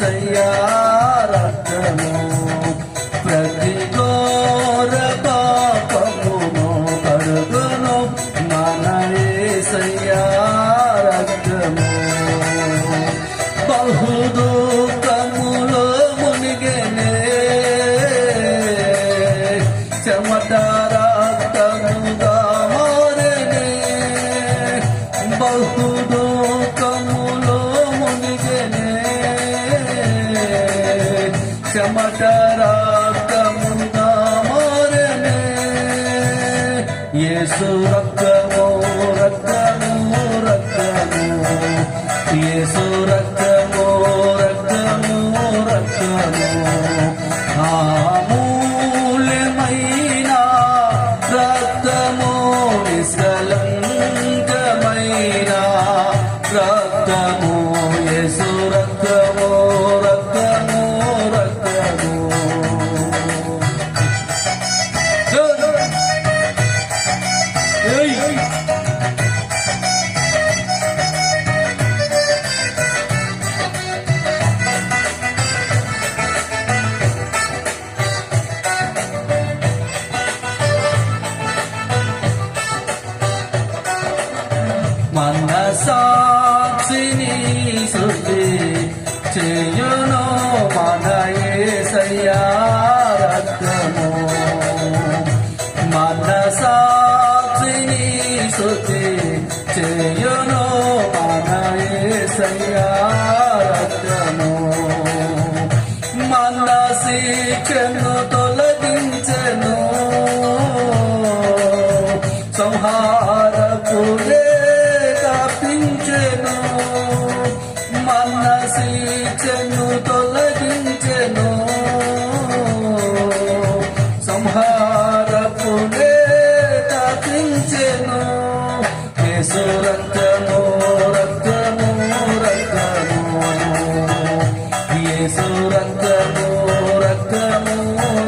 యేసయ్యా రక్తము ప్రతి ఘోర పాపమును కడుగును మన యేసయ్యా రక్తము బహుదుఃఖములో మునిగెనే చెమట రక్తముగా మారెనే బహుదుఃఖములో మునిగెనే చెమట రక్తముగా మారెనే యేసు రక్తము రక్తము రక్తము యేసు రక్తము రక్తము రక్తము అమూల్యమైన రక్తము నిష్కలంకమైన రక్తము యేసు రక్తము రక్తము రక్తము మనసాక్షిని శుద్ధి చేయును మన యేసయ్యా రక్తము మనసాక్షిని శుద్ధి చేయును మన యేసయ్యా రక్తము మన శిక్షను తొలగించెను సంహారకుడే తప్పించెను మన శిక్షను తొలగించెను సంహారకుడే తప్పించెను యేసు రక్తము రక్తము రక్తము యేసు రక్తము రక్తము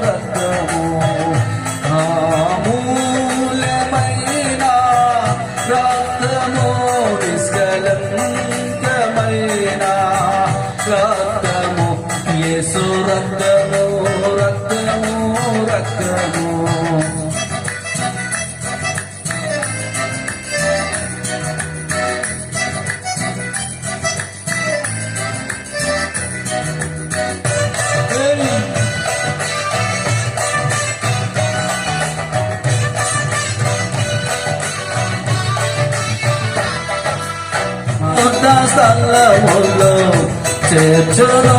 రక్తము అమూల్యమైన రక్తము నిష్కలంకమైన రక్తము యేసు రక్తము రక్తము రక్తము స్థలములో చేర్చును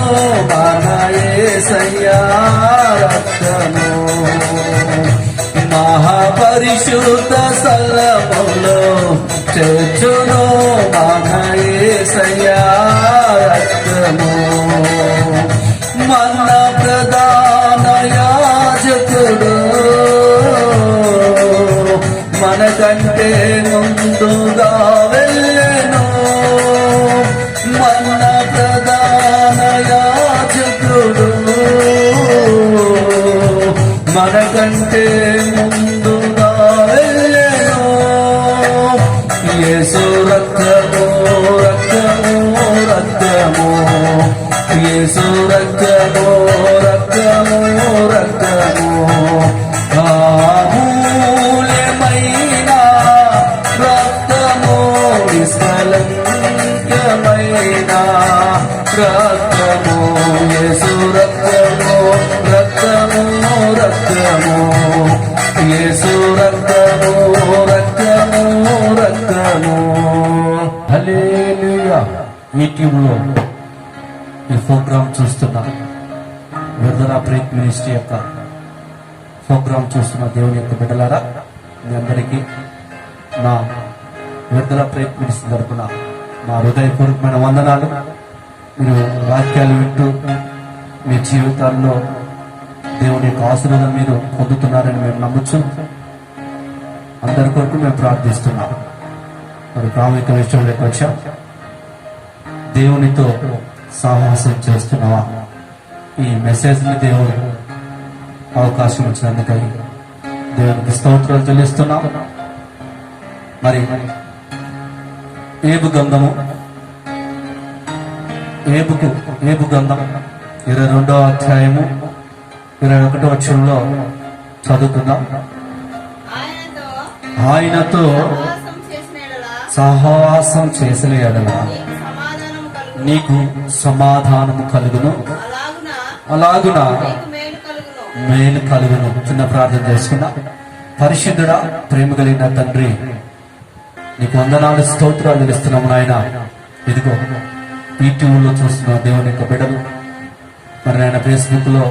మన యేసయ్యా రక్తము మహాపరిశుద్ధ స్థలములో చేర్చును మన యేసయ్యా రక్తము మన ప్రధాన యాజకుడు మనకంటే ముందుగా వెళ్ళెను మన ప్రధాన యాజకుడు మనకంటే ముందుగా వెళ్ళెను యేసు రక్తము రక్తము రక్తము యేసు రక్తము రక్తము రక్తము అమూల్యమైన రక్తము నిష్కలంకమైన రక్తము యేసు రక్తము రక్తము రక్తము యేసు రక్తము రక్తము రక్తము హల్లెలూయా. యూట్యూబ్లో ఈ ప్రోగ్రాం చూస్తున్నా విడుదల ప్రేట్ మినిస్ట్రీ యొక్క ప్రోగ్రాం చూస్తున్న దేవుని యొక్క బిడ్డలారా మీ అందరికీ నా విడుదల ప్రేట్ మినిస్ట్రీ తరపున నా హృదయపూర్వకమైన వందనాలు. మీరు వాక్యాలు వింటూ మీ జీవితాల్లో దేవుని యొక్క ఆశీర్వాదం మీరు పొందుతున్నారని మేము నమ్మచ్చు. అందరి కొరకు మేము ప్రార్థిస్తున్నాం. మరి ప్రాముఖ్య విషయంలోకి వచ్చాం. దేవునితో సాహసం చేస్తున్నావా? ఈ మెసేజ్ని దేవుడు అవకాశం ఇచ్చినందుకై దేవునికి స్తోత్రాలు చెల్లిస్తున్నాం. మరి ఏబు గ్రంథము ఏబు గ్రంథం 22వ అధ్యాయము 21వ వచనంలో చదువుకుందాం. ఆయనతో సహవాసం చేసిన యెడల నీకు సమాధానము కలుగును, అలాగున మేలు కలుగును. చిన్న ప్రార్థన చేసుకున్నా. పరిశుద్ధుడా, ప్రేమ కలిగిన తండ్రి, నీకు వందనాలు, స్తోత్రాలు తెలుస్తున్నాము నాయన. ఇదిగో ఈటీవీలో చూస్తున్న దేవుని యొక్క బిడ్డలు, మరి నాయన ఫేస్బుక్ లో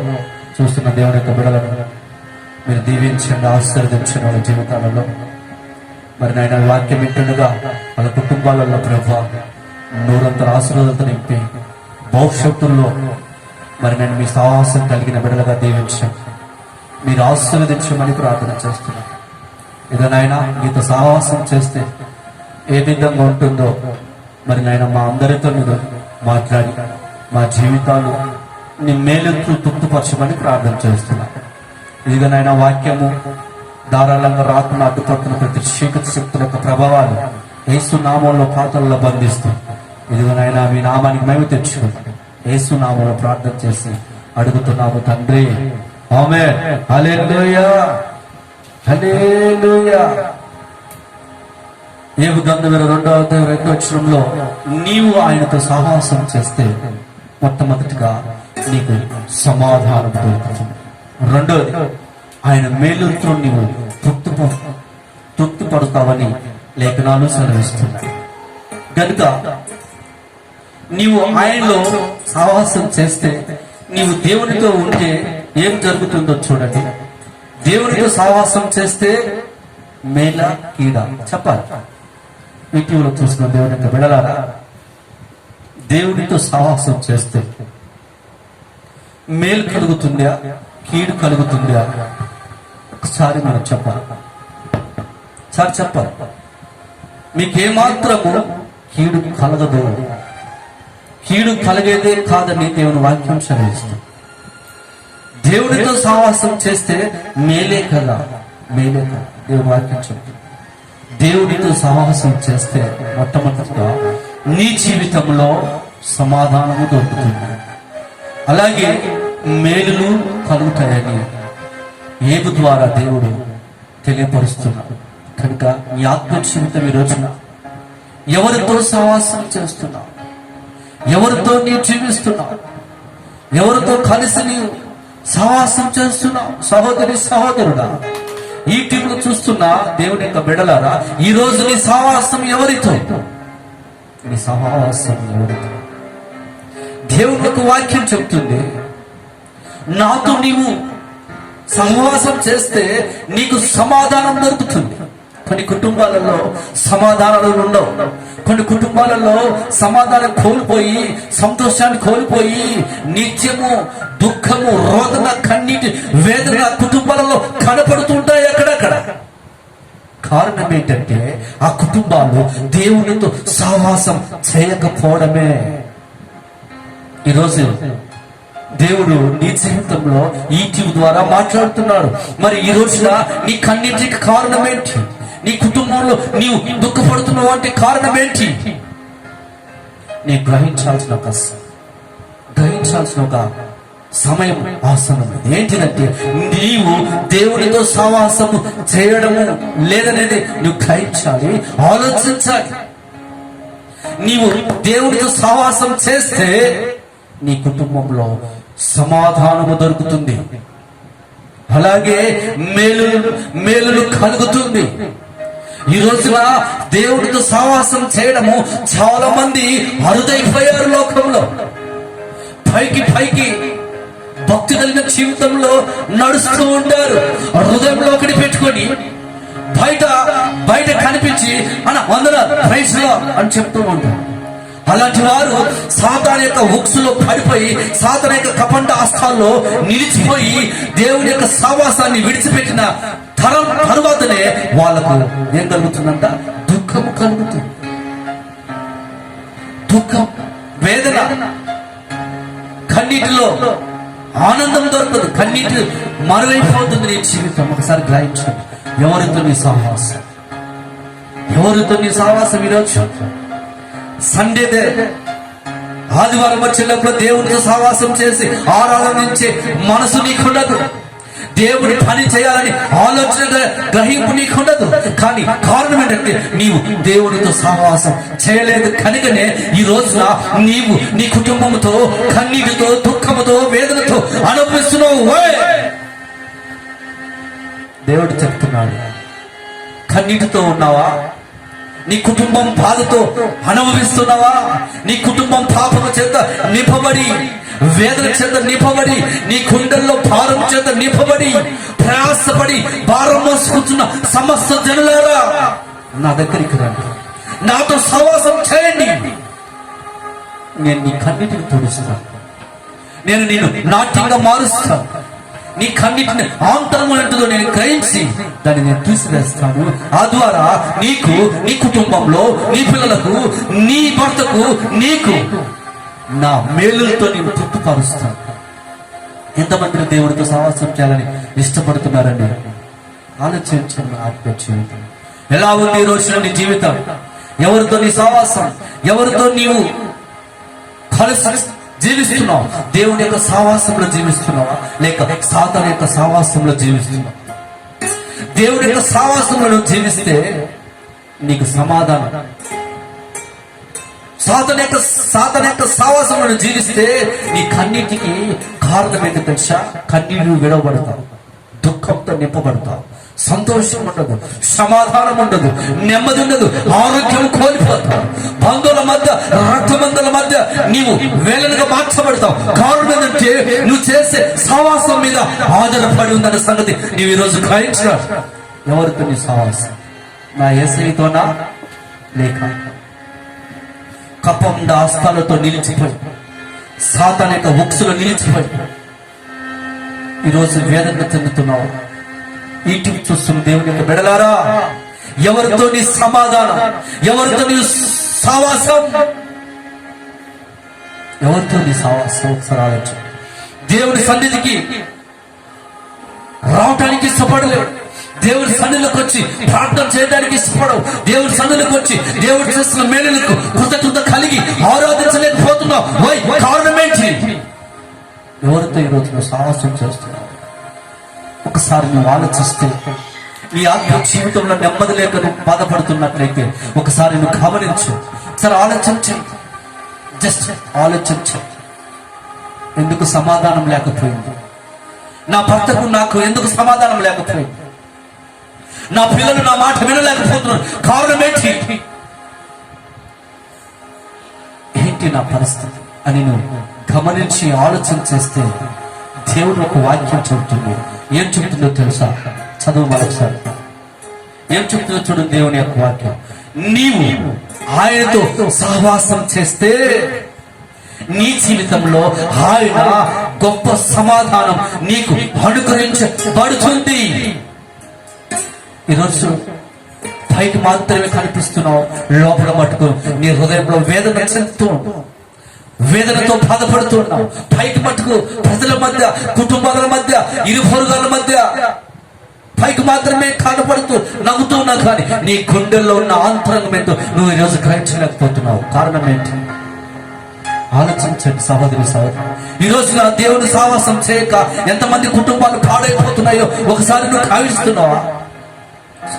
చూస్తున్న దేవుని యొక్క బిడ్డలను మీరు దీవించండి, ఆశీర్వదించండి. వాళ్ళ జీవితాలలో మరి నాయన వాక్యం వింటుండగా వాళ్ళ కుటుంబాలలో ప్రభా నూరంతర ఆశీర్వాదాలతో నింపి భవిష్యత్తుల్లో మరి నేను మీ సాహసం కలిగిన బిడ్డలుగా దీవించండి, మీరు ఆశీర్వదించమని ప్రార్థన చేస్తున్నాను. ఇక నాయన మీతో సాహసం చేస్తే ఏ విధంగా ఉంటుందో మరి నాయన మా అందరితో మీరు మాట్లాడి మా జీవితాలు నీ మేలుకు తృప్తిపరచమని ప్రార్థన చేస్తున్నాను. ఇదిగో నాయన వాక్యము ధారాళంగా రాకుండా అడ్డుపడుతున్న ప్రతి చీకటి శక్తుల యొక్క ప్రభావాలు యేసు నామంలో పాత్రల్లో బంధిస్తూ ఇదిగో నాయన మీ నామానికి మేము తెచ్చుకుంటాం. యేసు నామంలో ప్రార్థన చేసి అడుగుతున్నాము తండ్రి, ఆమేన్. హల్లెలూయా, హల్లెలూయా. ఏబు గ్రంథం 22వ అధ్యాయం 2వ వచనంలో నీవు ఆయనతో సహవాసం చేస్తే మొట్టమొదటిగా నీకు సమాధానం దొరుకుతుంది. రెండోది ఆయన మేలుతో నీవు తృప్తిపడతావని లేఖనాలు సెలవిస్తున్నాయి. కనుక నీవు ఆయనలో సహవాసం చేస్తే, నీవు దేవునితో ఉంటే ఏం జరుగుతుందో చూడండి. దేవునితో సహవాసం చేస్తే మేల కీడ చెప్పాలి. వీటిలో చూసిన దేవుని యొక్క బిడ్డలారా, దేవునితో సహవాసం చేస్తే మేలు కలుగుతుందా, కీడు కలుగుతుందా? ఒకసారి మనం చెప్పాలి. మీకేమాత్రము కీడు కలగదు, కీడు కలిగేదే కాదని దేవుని వాక్యం సెలవిస్తుంది. దేవునితో సహవాసం చేస్తే మేలే కదా, మేలే కదా దేవుని వాక్యం చెప్తుంది. దేవునితో సహవాసం చేస్తే మొట్టమొదటిగా నీ జీవితంలో సమాధానము దొరుకుతుంది, అలాగే మేలులు కలుగుతాయని ఏబు ద్వారా దేవుడు తెలియపరుస్తున్నాడు. కనుక నీ ఆత్మ జీవితం ఈ రోజున ఎవరితో సహవాసం చేస్తున్నావు, ఎవరితో నీవు జీవిస్తున్నావు, ఎవరితో కలిసి నీవు సహవాసం చేస్తున్నావు? సహోదరి సహోదరుడా, ఈ టీంలో చూస్తున్నా దేవుని యొక్క బిడ్డలారా, ఈ రోజు నీ సహవాసం ఎవరితో? నీ సహవాసం ఎవరితో? దేవుని యొక్క వాక్యం చెప్తుంది, నాతో నీవు సహవాసం చేస్తే నీకు సమాధానం దొరుకుతుంది. కొన్ని కుటుంబాలలో సమాధానాలు ఉండవు. కొన్ని కుటుంబాలలో సమాధానం కోల్పోయి, సంతోషాన్ని కోల్పోయి నిత్యము దుఃఖము, రోదన, కన్నీటి, వేదన కుటుంబాలలో కనపడుతుంటాయి అక్కడక్కడ. కారణం ఏంటంటే ఆ కుటుంబాలు దేవునితో సహవాసం చేయకపోవడమే. ఈరోజు దేవుడు నీ జీవితంలో ఈ టీవీ ద్వారా మాట్లాడుతున్నాడు. మరి ఈ రోజున నీ కన్నీటికి కారణం ఏంటి? నీ కుటుంబంలో నీవు దుఃఖపడుతున్నావు అంటే కారణం ఏంటి? నీ గ్రహించాల్సిన ఒక సమయం ఆసనమైంది. ఏంటిదంటే నీవు దేవునితో సహవాసము చేయడము లేదనేది నువ్వు గ్రహించాలి, ఆలోచించాలి. నీవు దేవునితో సహవాసం చేస్తే నీ కుటుంబంలో సమాధానము దొరుకుతుంది, అలాగే మేలులు కలుగుతుంది. ఈ రోజున దేవుడితో సహవాసం చేయడము చాలా మంది అరుదైపోయారు లోకంలో. పైకి భక్తి కలిగిన జీవితంలో నడుస్తూ ఉంటారు, హృదయంలో ఒకటి పెట్టుకొని బయట కనిపించి వందనాలు ప్రైజ్ లార్డ్ అని చెప్తూ ఉంటారు. అలాంటి వారు సాతాను యొక్క ఉక్సులో పడిపోయి, సాతాను యొక్క కపండ హస్తాల్లో నిలిచిపోయి దేవుని యొక్క సహవాసాన్ని విడిచిపెట్టిన తరం తరువాతనే వాళ్ళకు ఏం కలుగుతుందంట? దుఃఖము కలుగుతుంది. దుఃఖం, వేదన, కన్నీటిలో ఆనందం దొరకదు, కన్నీటి మరువైపోతుంది నీ జీవితం. ఒకసారి గ్రహించండి, ఎవరితో నీ సహవాసం ఈరోజు సండేదే ఆదివారం వచ్చినప్పుడు దేవునితో సహవాసం చేసి ఆరాధించే మనసు నీకుండదు. దేవుని పని చేయాలని ఆలోచన గ్రహింపు నీకుండదు. కానీ కారణం ఏంటంటే నీవు దేవునితో సహవాసం చేయలేదు కనుకనే ఈ రోజున నీవు నీ కుటుంబంతో కన్నీటితో దుఃఖముతో వేదనతో అనుభవిస్తున్నావు. దేవుడు చెప్తున్నాడు, కన్నీటితో ఉన్నావా? నీ కుటుంబం బాధతో అనుభవిస్తున్నావా? నీ కుటుంబం పాపము చేత నింపబడి, వేదన చేత నింపబడి, నీ గుండెల్లో భారం చేత నింపబడి, ప్రయాసపడి భారం మోసుకుంటున్న సమస్త జనులారా నా దగ్గరికి రండి, నాతో సహవాసం చేయండి. నేను నీ కన్నీటిని తుడుస్తాను, నేను నేను నాట్యంగా మారుస్తాను. నీ కన్నిటిని ఆంతరము ఏంటిదో నేను గ్రహించి దాన్ని నేను తీసివేస్తాను. ఆ ద్వారా నీకు, నీ కుటుంబంలో, నీ పిల్లలకు, నీ భర్తకు, నీకు నా మేలులతో నేను తృప్తిపరుస్తాను. ఎంతమంది దేవుడితో సహవాసం చేయాలని ఇష్టపడుతున్నారండి? ఆలోచించండి. ఆలోచించండి. ఎలా ఉంది ఈ రోజున నీ జీవితం? ఎవరితో నీ సహవాసం? ఎవరితో నీవు కలిసి జీవిస్తున్నావు? దేవుని యొక్క సహవాసంలో జీవిస్తున్నావా, లేక సాతాను యొక్క సహవాసంలో జీవిస్తున్నావా? దేవుని యొక్క సహవాసంలో జీవిస్తే నీకు సమాధానం. సాతాను యొక్క సహవాసంలో జీవిస్తే నీ కన్నీటికి కారణం ఏంటో తెలుసా? కన్నీరు విడవబడతావు, దుఃఖంతో నింపబడతావు, సంతోషం ఉండదు, సమాధానం ఉండదు, నెమ్మది ఉండదు, ఆరోగ్యం కోల్పోతావు. బంధువుల మధ్య, రక్తబంధువుల మధ్య నీవు వేలనగా మార్చబడతావు. కారణం ఏంటంటే నువ్వు చేసే సహవాసం మీద ఆధారపడి ఉందన్న సంగతి నీవు ఈరోజు గ్రహించరా? ఎవరితో నీ సహవాసం? నా యేసయ్యతోనా, లేక కపం దాస్తాలతో నిలిచిపోయి, సాతాను యొక్క ఉక్సులో నిలిచిపోయి ఈరోజు వేదన చెందుతున్నావు? యూట్యూబ్ చూస్తున్న దేవుని యొక్క బిడ్డలారా, ఎవరితో నీ సమాధానం? ఎవరితో నీ సహవాసం? ఎవరితో నీ సహవాసం? ఒకసారి ఆలోచన. దేవుని సన్నిధికి రావటానికి ఇష్టపడలేవు. దేవుడి సన్నిధిలోకి వచ్చి ప్రార్థన చేయడానికి ఇష్టపడవు. దేవుడి సన్నిధిలోకి వచ్చి దేవుడు చేస్తున్న మేలులకు కృతజ్ఞత కలిగి ఆరాధించలేకపోతున్నావు. కారణం ఏంటి? ఎవరితో ఈరోజు నువ్వు సహవాసం చేస్తున్నావు? ఒకసారి నువ్వు ఆలోచిస్తే, నీ ఆత్మ జీవితంలో నెమ్మది లేక నువ్వు బాధపడుతున్నట్లయితే ఒకసారి నువ్వు గమనించు. ఒకసారి ఆలోచించండి, జస్ట్ ఆలోచించండి. ఎందుకు సమాధానం లేకపోయింది? నా భర్తకు నాకు ఎందుకు సమాధానం లేకపోయింది? నా పిల్లలు నా మాట వినలేకపోతున్నారు. కారణం ఏంటి నా పరిస్థితి అని నువ్వు గమనించి ఆలోచన చేస్తే దేవుడు ఒక వాక్యం చెబుతుంది. ఏం చెప్తుందో తెలుసా? చదువు మరొకసారి. ఏం చెప్తుందో చూడు దేవుని యొక్క వాక్యం. నీవు ఆయనతో సహవాసం చేస్తే నీ జీవితంలో ఆయన గొప్ప సమాధానం నీకు అనుగ్రహించబడుతుంది. ఈరోజు పైకి మాత్రమే కనిపిస్తున్నావు, లోపల మటుకు నీ హృదయంలో వేదన చెందుతూ, వేదనతో బాధపడుతున్నావు. పైకి మటుకు ప్రజల మధ్య, కుటుంబాల మధ్య, ఇరు పొరుగుల మధ్య పైకి మాత్రమే కనపడుతూ నవ్వుతున్నా, కానీ నీ గుండెల్లో ఉన్న ఆంతరంగం ఏంటో నువ్వు ఈరోజు గ్రహించలేకపోతున్నావు. కారణం ఏంటి? ఆలోచించండి సహోదరి, సహోదరు. ఈ రోజు నా దేవుని సహవాసం చేయక ఎంతమంది కుటుంబాలు పాడైపోతున్నాయో ఒకసారి నువ్వు భావిస్తున్నావా?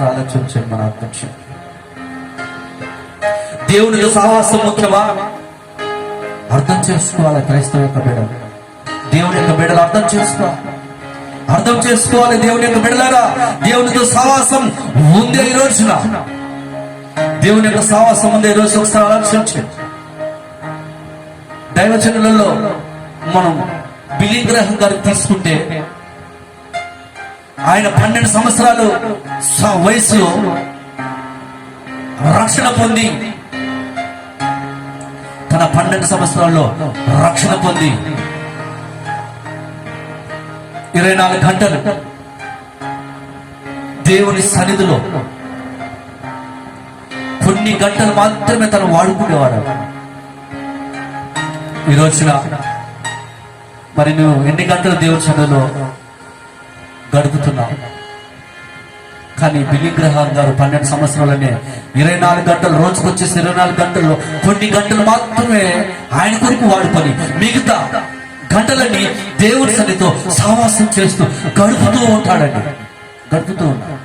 ఆలోచించండి. మన అధ్యక్షం, దేవుని సహవాసం ముఖ్యమా? అర్థం చేసుకోవాలి. క్రైస్తవ యొక్క బిడ్డలు, దేవుని యొక్క బిడ్డలు అర్థం చేసుకోవాలి. దేవుని యొక్క బిడ్డలారా, దేవునితో సహవాసం ఉందే ఈ రోజున, దేవుని యొక్క సహవాసం ఉందే ఈ రోజు. ఒకసారి ఆలోచించండి. దైవజనులలో మనం బిలీ గ్రహం గారు తీసుకుంటే, ఆయన 12 సంవత్సరాలు వయసులో రక్షణ పొంది, తన 12 సంవత్సరాల్లో రక్షణ పొంది 24 గంటలు దేవుని సన్నిధిలో కొన్ని గంటలు మాత్రమే తను వాడుకునేవాడు. ఈ రోజున మరి నువ్వు ఎన్ని గంటలు దేవుని సన్నిధిలో గడుపుతున్నావు? కానీ బిల్లీ గ్రహాం గారు 12 సంవత్సరాలనే 24 గంటలు, రోజుకు వచ్చేసి 24 గంటల్లో కొన్ని గంటలు మాత్రమే ఆయన కొరకు వాడుకొని మిగతా గంటలన్నీ దేవుడి సన్నిధితో సావాసం చేస్తూ గడుపుతూ ఉంటాడండి. గడుపుతూ ఉంటాడు.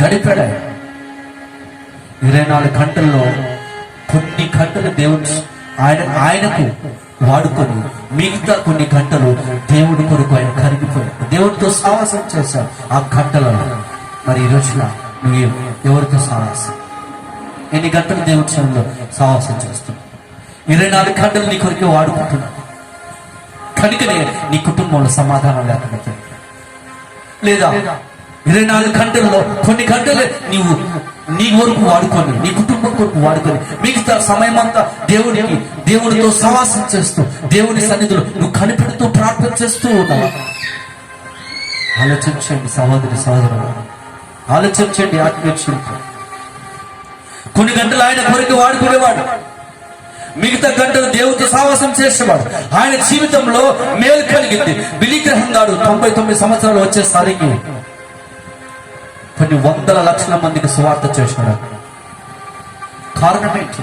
గడిపాడు. 24 గంటల్లో కొన్ని గంటలు దేవుడు ఆయనకు వాడుకొని మిగతా కొన్ని గంటలు దేవుడి కొరకు ఆయన కరిగిపోయాడు. దేవుడితో సావాసం చేశాడు ఆ గంటలలో. మరి ఈ రోజున నువ్వు ఎవరితో సావాసం? ఎన్ని గంటలు దేవుడి సన్నిధిలో సావాసం చేస్తున్నావు? 24 గంటలు నీ కొరకు వాడుకుంటున్నావు. కనుకనే నీ కుటుంబంలో సమాధానం లేకపోతే, లేదా 24 గంటల్లో కొన్ని గంటలే నీవు నీ వరకు వాడుకొని, నీ కుటుంబం కొరకు వాడుకొని మిగతా సమయం అంతా దేవుడితో సవాసం చేస్తూ దేవుని సన్నిధిలో నువ్వు కనిపెడుతూ ప్రార్థన చేస్తూ ఉన్నావా? ఆలోచించండి సహోదరి సహోదరులు, ఆలోచించండి. ఆత్మీయులు కొన్ని గంటలు ఆయన కొరకు వాడుకునేవాడు, మిగతా గంటలు దేవుడితో సావాసం చేసేవాడు. ఆయన జీవితంలో మేలు కలిగింది. బిల్లీ గ్రహాం గారు 99 సంవత్సరాలు వచ్చేసరికి కొన్ని వందల లక్షల మందికి సువార్త చేసినాడు. కారణం ఏంటి?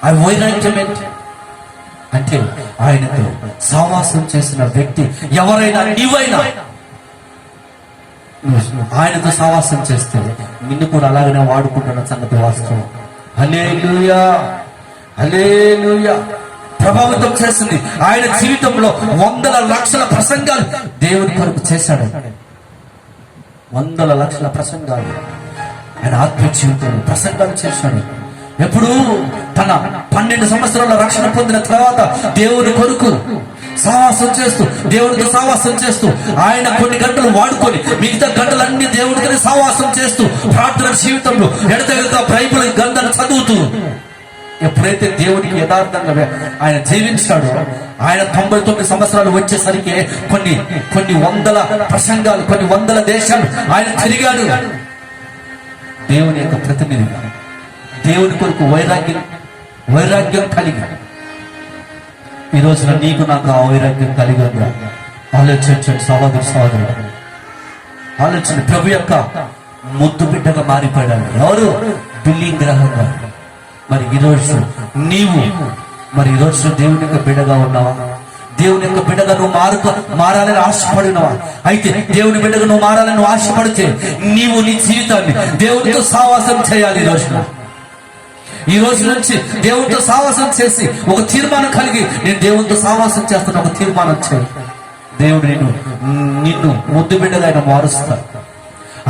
ఆ వైరాగ్యం ఏంటి అంటే ఆయనతో సావాసం చేసిన వ్యక్తి ఎవరైనా, నీవైనా ఆయనతో సావాసం చేస్తే నిన్ను కూడా అలాగనే వాడుకుంటున్న సంగతి వాస్తవం. హల్లెలూయా, హల్లెలూయా. ప్రభావితం చేస్తుంది. ఆయన జీవితంలో వందల లక్షల ప్రసంగాలు దేవుని కొరకు చేశాడు. వందల లక్షల ప్రసంగాలు ఆయన ఆత్మీయ జీవితంలో ప్రసంగాలు చేశాడు. ఎప్పుడు తన 12 సంవత్సరాల రక్షణ పొందిన తర్వాత దేవుని కొరకు సావాసం చేస్తూ, దేవుడితో సావాసం చేస్తూ ఆయన కొన్ని గంటలు వాడుకొని మిగతా గంటలన్నీ దేవుడితో సావాసం చేస్తూ ప్రార్థన జీవితంలో ఎడతెగక బైబిల్ గ్రంథాలు చదువుతూ ఎప్పుడైతే దేవునికి యథార్థంగా ఆయన జీవించాడో, ఆయన 99 సంవత్సరాలు వచ్చేసరికి కొన్ని వందల ప్రసంగాలు, కొన్ని వందల దేశాలు ఆయన తిరిగాడు. దేవుని యొక్క ప్రతినిధిగా, దేవుని కొరకు వైరాగ్యం కలిగి. ఈ రోజున నీకు నాకు ఆ వైరాగ్యం కలిగి ఉందా? ఆలోచించండి సహోదరు, ఆలోచన. ప్రభు యొక్క ముద్దు బిడ్డగా మారిపోయాడు. ఎవరు? బిల్లీ గ్రహాం గారు. మరి ఈరోజు దేవుని యొక్క బిడ్డగా ఉన్నావా? దేవుని యొక్క బిడ్డగా నువ్వు మారాలని ఆశపడినవా? అయితే దేవుని బిడ్డగా నువ్వు మారాలని నువ్వు ఆశపడితే నీవు నీ జీవితాన్ని దేవునితో సావాసం చేయాలి. ఈ రోజు నుంచి దేవునితో సావాసం చేసి ఒక తీర్మానం కలిగి, నేను దేవునితో సావాసం చేస్తున్న ఒక తీర్మానం చేయి. దేవుడు నిన్ను ముద్దు బిడ్డగా ఆయన మారుస్తాడు.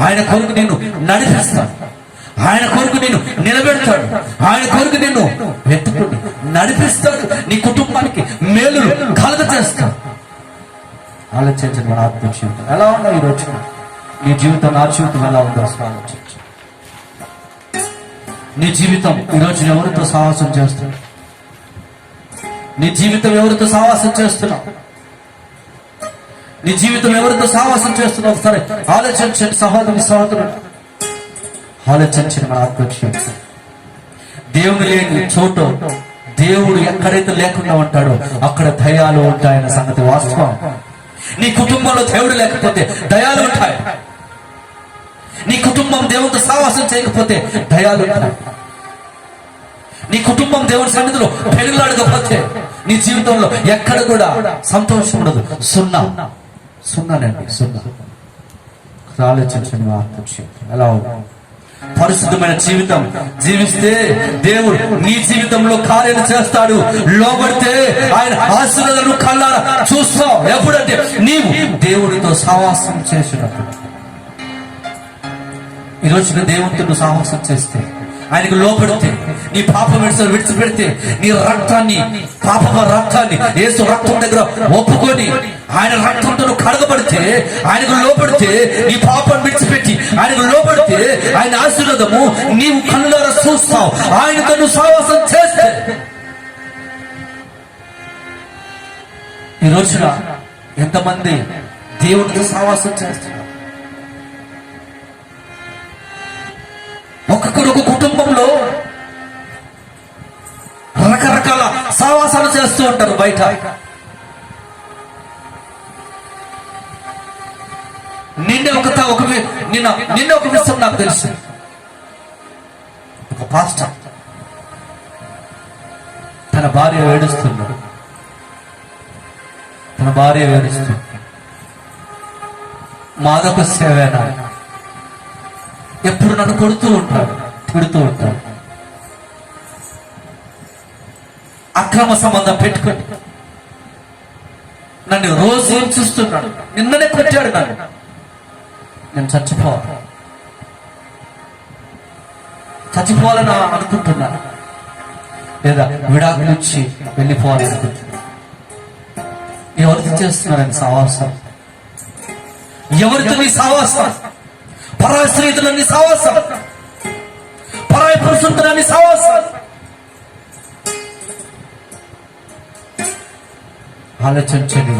ఆయన కొరకు నిన్ను నడిపిస్తాడు. ఆయన కొరకు నిన్ను నిలబెడతాడు. ఆయన కొరకు నిన్ను వెతుకుని నడిపిస్తాడు. నీ కుటుంబానికి మేలు కలుగ చేస్తాడు. ఆలోచించండి. మన ఆత్మ జీవితం ఎలా ఉందో ఈ రోజు, నీ జీవితం, నా జీవితం ఎలా ఉందో ఆలోచించు. నీ జీవితం ఈరోజు ఎవరితో సావాసం చేస్తున్నావు? నీ జీవితం ఎవరితో సావాసం చేస్తున్నావు? నీ జీవితం ఎవరితో సావాసం చేస్తున్నావు? ఒకసారి ఆలోచించండి సహోదరుడు, ఆలోచించండి. మన ఆత్మ దేవుడు లేని చోటు, దేవుడు ఎక్కడైతే లేకుండా ఉంటాడో అక్కడ దయాలు ఉంటాయన్న సంగతి వాస్తవం. నీ కుటుంబంలో దేవుడు లేకపోతే దయాలు ఉంటాయి. నీ కుటుంబం దేవుడితో సావాసం చేయకపోతే దయాలు ఉంటాయి. నీ కుటుంబం దేవుడి సన్నిధిలో పెళ్ళాడకపోతే నీ జీవితంలో ఎక్కడ కూడా సంతోషం ఉండదు. సున్నానండి. ఆలోచించండి. ఎలా ఉంది? పరిశుద్ధమైన జీవితం జీవిస్తే దేవుడు నీ జీవితంలో కార్యాలు చేస్తాడు. లోబడితే ఆయన ఆశీర్వాదాలను కళ్ళారా చూస్తావు. ఎప్పుడంటే నీవు దేవుడితో సావాసం చేసినప్పుడు. ఈ రోజున దేవుడితో సావాసం చేస్తే, ఆయనకు లోపడితే, నీ పాపం విడిచిపెడితే, నీ రక్తాన్ని, పాప రక్తాన్ని యేసు రక్తం దగ్గర ఒప్పుకొని ఆయన రక్తంతో కడగబడితే, ఆయనకు లోపడితే, నీ పాపం విడిచిపెట్టి ఆయనకు లోపడితే ఆయన ఆశీర్వాదము నీవు కళ్ళారా చూస్తావు. ఆయనతో నువ్వు సావాసం చేస్తే. ఈ రోజున ఎంతమంది దేవుడితో సావాసం చేస్తున్నారు? ఒక్కొక్కరు ఒక కుటుంబంలో రకరకాల సావాసాలు చేస్తూ ఉంటారు. బయట నిండు నిన్న ఒక విషయం నాకు తెలుసు. ఒక పాస్టర్ తన భార్య ఏడుస్తున్నాడు. మాదొక సేవేనా, ఎప్పుడు నన్ను కొడుతూ ఉంటాడు, తిడుతూ ఉంటాడు, అక్రమ సంబంధం పెట్టుకొని నన్ను రోజు చూస్తున్నాడు. నిన్ననే కొట్టాడు నన్ను. నేను చచ్చిపోవాలని అనుకుంటున్నాను, లేదా విడాకులు ఇచ్చి వెళ్ళిపోవాలని అనుకుంటున్నాను. ఎవరితో చేస్తున్నారని సావాసం? ఎవరితో నీ సావాసం? పరాయి స్నేహితులని సావాసం, పరాయి పురుషులని సావాసం. ఆలోచించండి.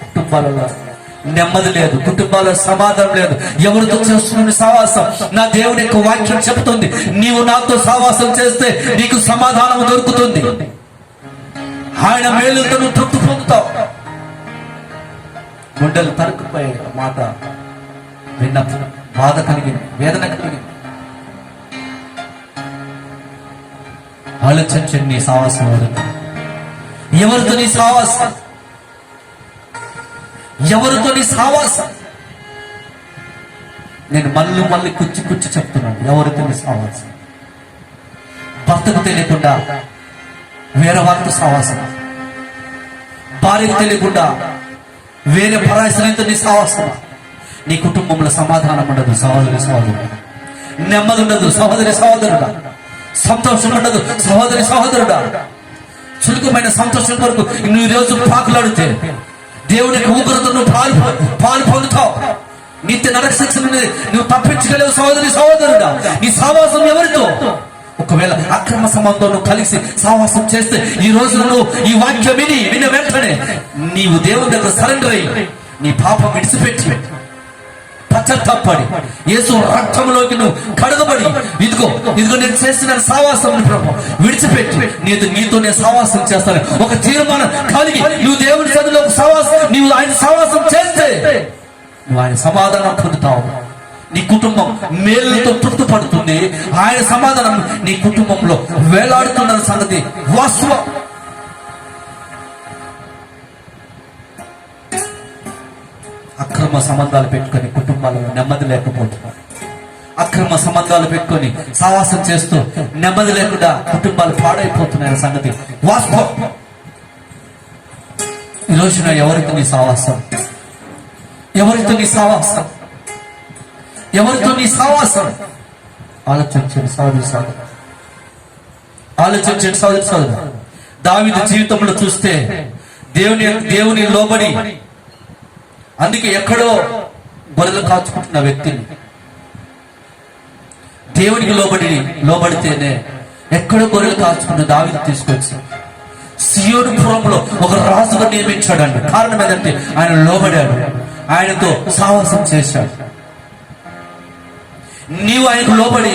కుటుంబాలలో నెమ్మది లేదు, కుటుంబాల్లో సమాధానం లేదు. ఎవరితో చేస్తున్న సావాసం? నా దేవుని యొక్క వాక్యం చెబుతుంది, నీవు నాతో సావాసం చేస్తే నీకు సమాధానం దొరుకుతుంది. ఆయన మేలుతో నువ్వు తృప్తి పొందుతావు. గుండెలు తరుక్కుపోయే మాట విన్నప్పుడు బాధ కలిగింది, వేదన కలిగింది. ఆలోచించండి. నీ సావాసం ఎవరితో నీ సావాసం? ఎవరితో నీ సావాసం? నేను మళ్ళీ కుచ్చి చెప్తున్నాను. ఎవరితో నీ సావాసం? భర్తకు తెలియకుండా వేరే వారితో సావాసం, భార్యకు తెలియకుండా వేరే పరాయి స్త్రీతో నీ సావాసం. నీ కుటుంబంలో సమాధానం ఉండదు సహోదరుడు, నెమ్మది ఉండదు సహోదరుడా, సంతోషం ఉండదు సహోదరుడా. చురుకమైన సంతోషం కొరకు నువ్వు రోజు పాకులాడితే దేవుని ఉగ్రత నువ్వు పాలు పొందుతావు. నిత్య నరక శిక్ష నువ్వు తప్పించగలేవు సహోదరుడా. నీ సావాసం ఎవరితో? ఒకవేళ అక్రమ సంబంధం కలిసి సావాసం చేస్తే ఈ రోజు నువ్వు ఈ వాక్యం విన్న వెంటనే నీవు దేవుని దగ్గర సరెండర్ అయ్యి నీ పాపం విడిచిపెట్టి పశ్చాత్తాపడి యేసు రక్తంలోకి నువ్వు కడగబడి ఇదిగో నేను చేసిన సావాసం విడిచిపెట్టి నీతోనే సావాసం చేస్తాను ఒక తీర్మానం కలిగి నువ్వు దేవుని సన్నిధిలో నీవు ఆయన సావాసం చేస్తే నువ్వు ఆయన సమాధానం పొందుతావు. నీ కుటుంబం మేలుతో తృప్తి పడుతుంది. ఆయన సమాధానం నీ కుటుంబంలో వేలాడుతున్న సంగతి వాస్తవం. అక్రమ సంబంధాలు పెట్టుకొని కుటుంబాలలో నెమ్మది లేకపోతున్నారు. అక్రమ సంబంధాలు పెట్టుకొని సావాసం చేస్తూ నెమ్మది లేకుండా కుటుంబాలు పాడైపోతున్నాయన్న సంగతి వాస్తవం. ఈ రోజున ఎవరితో నీ సావాసం? ఎవరితో నీ సావాసం? ఎవరితో నీ సావాసం? ఆలోచించండి సోదరు. దావీదు జీవితంలో చూస్తే దేవుని లోబడి, అందుకే ఎక్కడో గొర్రెలు కాచుకుంటున్న వ్యక్తిని దేవునికి లోబడితేనే ఎక్కడో గొర్రెలు కాచుకున్న దావీదు తీసుకొచ్చి సియోను పురంలో ఒక రాజుగా నియమించాడండి. కారణం ఏంటంటే ఆయన లోబడాడు, ఆయనతో సావాసం చేశాడు. నీవు ఆయనకు లోబడి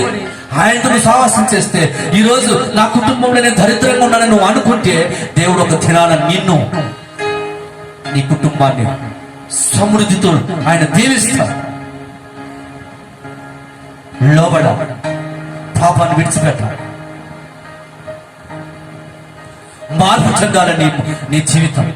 ఆయనతో సావాసం చేస్తే ఈ రోజు నా కుటుంబంలో నేను దరిద్రంగా ఉన్నానని నువ్వు అనుకుంటే దేవుడు ఒక దినాన నిన్ను నీ కుటుంబాన్ని సమృద్ధితో ఆయన దీవిస్తాడు. లోబడ, పాపాన్ని విడిచిపెట్టాలి, మార్పు చెందాలని నీ జీవితం.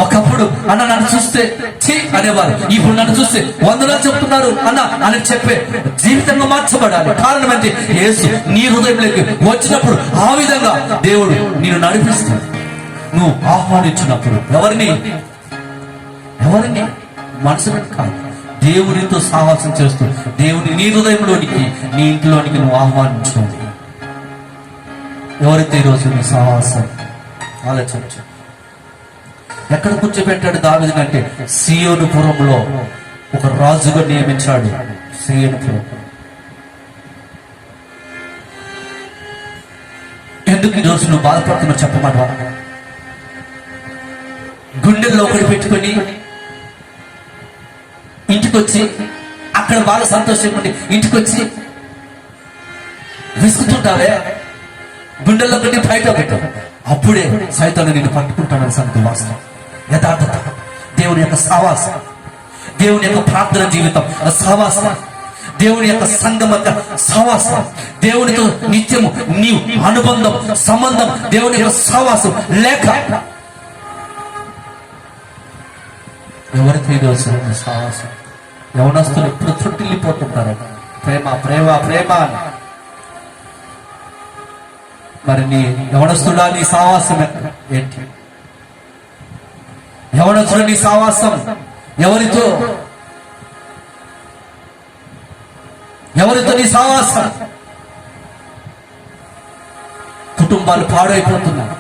ఒకప్పుడు అన్న నన్ను చూస్తే ఛీ అనేవారు, ఇప్పుడు నన్ను చూస్తే వందనాలు చెప్తున్నారు అన్న అని చెప్పే జీవితంగా మార్చబడాలి. కారణం ఏంటి? యేసు నీ హృదయంలోకి వచ్చినప్పుడు ఆ విధంగా దేవుడు నిన్ను నడిపిస్తాడు. నువ్వు ఆహ్వానించినప్పుడు ఎవరిని మనసుని కాదు, దేవునితో సావాసం చేస్తూ దేవుని నీ హృదయంలోనికి నీ ఇంట్లోనికి నువ్వు ఆహ్వానించాలి. ఎవరైతే ఈరోజు నీ సావాసం? ఆలోచించు. ఎక్కడ కూర్చోబెట్టాడు దావీదు అంటే సియోను పురంలో ఒక రాజుగా నియమించాడు. సియోను పురం ఎందుకు ఈరోజు నువ్వు బాధపడుతున్నావు చెప్పమాట? గుండెల్లో ఒకటి పెట్టుకొని ఇంటికొచ్చి అక్కడ బాగా సంతోషంగా ఉండి ఇంటికొచ్చి విసుకుతుంటావే, గుండెల్లో పెట్టి బయట పెట్టావు. అప్పుడే సైతాన్ని నేను పట్టుకుంటానని సంగతి వాస్తవం. యథార్థత, దేవుని యొక్క సావాసం. దేవుని యొక్క ప్రార్థన జీవితం, సహవాసం, దేవుని యొక్క సంగమత సహవాసం, దేవునితో నిత్యము నీవు అనుబంధం, సంబంధం, దేవుని యొక్క సహవాసం లేక ఎవరికి ఈరోజు సహవాసం? యవనస్తులు ఎప్పుడు చుట్టిల్లిపోతుంటారు, ప్రేమ ప్రేమ ప్రేమ అని. మరి నీ యవనస్తుడా, నీ సహవాసం ఏంటి? యవనస్తుడు నీ సహవాసం ఎవరితో? ఎవరితో నీ సహవాసం? కుటుంబాలు పాడైపోతున్నాయి,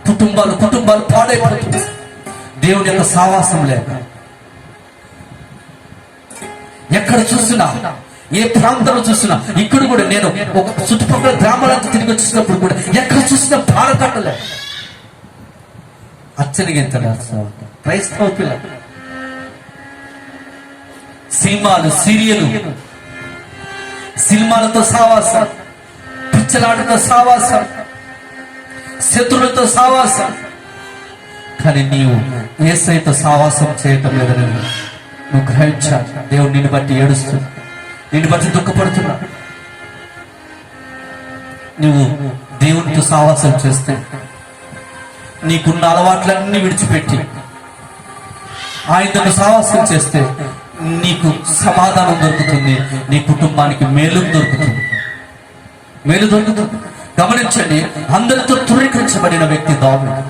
కుటుంబాలు పాడైపోతున్నాయి దేవుని యొక్క సహవాసం లేక. ఎక్కడ చూసినా, ఏ ప్రాంతంలో చూసినా, ఇక్కడ కూడా నేను ఒక చుట్టుపక్కల గ్రామాలకు తిరిగి వచ్చినప్పుడు కూడా ఎక్కడ చూసినా బాధపడలే, అచ్చరిగించలేదు. క్రైస్తవ పిల్లలు సినిమాలు, సినిమాలతో సహవాసం, పిచ్చలాటతో సహవాసం, శత్రులతో సహవాసం. కానీ నీవు యేసయ్యతో సహవాసం చేయటం లేదని నువ్వు గ్రహించాలి. దేవుడు నిన్ను బట్టి ఏడుస్తుంది, నిన్ను బట్టి దుఃఖపడుతున్నా. నువ్వు దేవునితో సహవాసం చేస్తే నీకున్న అలవాట్లన్నీ విడిచిపెట్టి ఆయనతో సహవాసం చేస్తే నీకు సమాధానం దొరుకుతుంది, నీ కుటుంబానికి మేలు దొరుకుతుంది. గమనించండి, అందరితో ధృవీకరించబడిన వ్యక్తి దావీదు,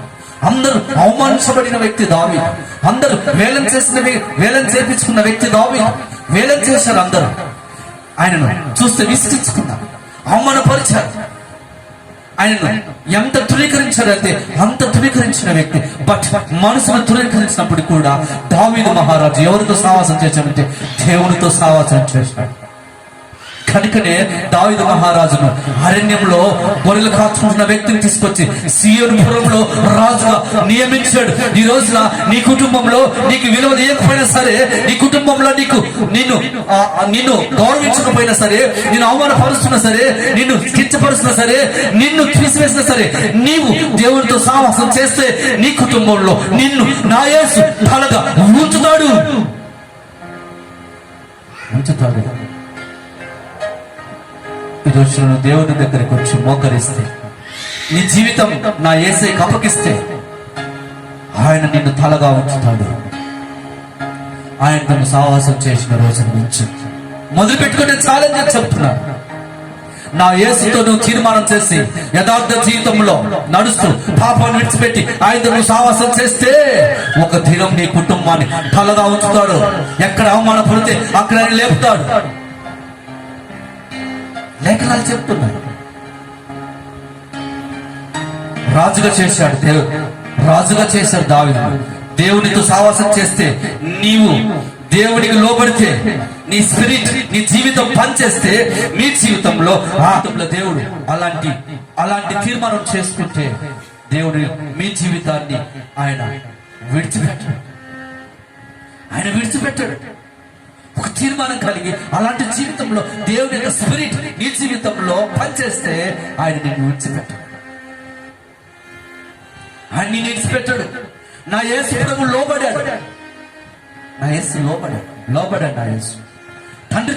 అందరూ అవమానించబడిన వ్యక్తి దావీదు, అందరూ వేలం చేపించుకున్న వ్యక్తి దావీదు. వేలం చేశారు అందరూ, ఆయనను చూస్తే విసిగించుకున్నారు, అవమానపరిచారు. ఆయనను ఎంత ధృవీకరించారంటే అంత ధృవీకరించిన వ్యక్తి. బట్ మనసును ధృవీకరించినప్పుడు కూడా దావీదు మహారాజు ఎవరితో సహవాసం చేశాడంటే దేవునితో సహవాసం చేశాడు. కనుకనే దావీదు మహారాజును అరణ్యంలో గొర్రెలు కాచుకుంటున్న వ్యక్తిని తీసుకొచ్చి సీయోను పురంలో రాజుగా నియమించాడు. ఈ రోజున నీ కుటుంబంలో నీకు విలువ లేకపోయినా సరే, నీ కుటుంబంలో నిన్ను గౌరవించకపోయినా సరే, నిన్ను అవమానపరుస్తున్నా సరే, నిన్ను కించపరుస్తున్నా సరే, నిన్ను తీసివేసినా సరే, నీవు దేవునితో సహవాసం చేస్తే నీ కుటుంబంలో నిన్ను నా యేసు తలగా ఉంచుతాడు. ఈరోజు నువ్వు దేవుని దగ్గరికి వచ్చి మోకరిస్తే, నీ జీవితం నా యేసయ్యకి అప్పగిస్తే ఆయన నిన్ను తలగా ఉంచుతాడు. ఆయనతో సహవాసం చేసిన రోజు నుంచి మొదలు పెట్టుకునే ఛాలెంజ్ చెప్తున్నాను. నా యేసుతో నువ్వు తీర్మానం చేసి యథార్థ జీవితంలో నడుస్తూ పాపాన్ని విడిచిపెట్టి ఆయనతో నువ్వు సహవాసం చేస్తే ఒక దినం నీ కుటుంబాన్ని తలగా ఉంచుతాడు. ఎక్కడ అవమానపడితే అక్కడ లేపుతాడు. లేఖనాలు చెప్తున్నాయి. రాజుగా చేశాడు దావీదు. దేవునితో సహవాసం చేస్తే, నీవు దేవునికి లోబడితే, నీ స్పిరిట్, నీ జీవితం పనిచేస్తే, మీ జీవితంలో దేవుడు అలాంటి తీర్మానం చేసుకుంటే దేవుడు మీ జీవితాన్ని ఆయన విడిచిపెట్టాడు. ఒక తీర్మానం కలిగి అలాంటి జీవితంలో దేవుని యొక్క స్పిరిట్ నీ జీవితంలో పనిచేస్తే ఆయన నిన్ను విడిచిపెట్టాడు. ఆయన నిన్ను విడిచిపెట్టాడు. నా యేసు ప్రభువు లోబడాడు. నా యేసు లోబడాడు. నా యేసు తండ్రి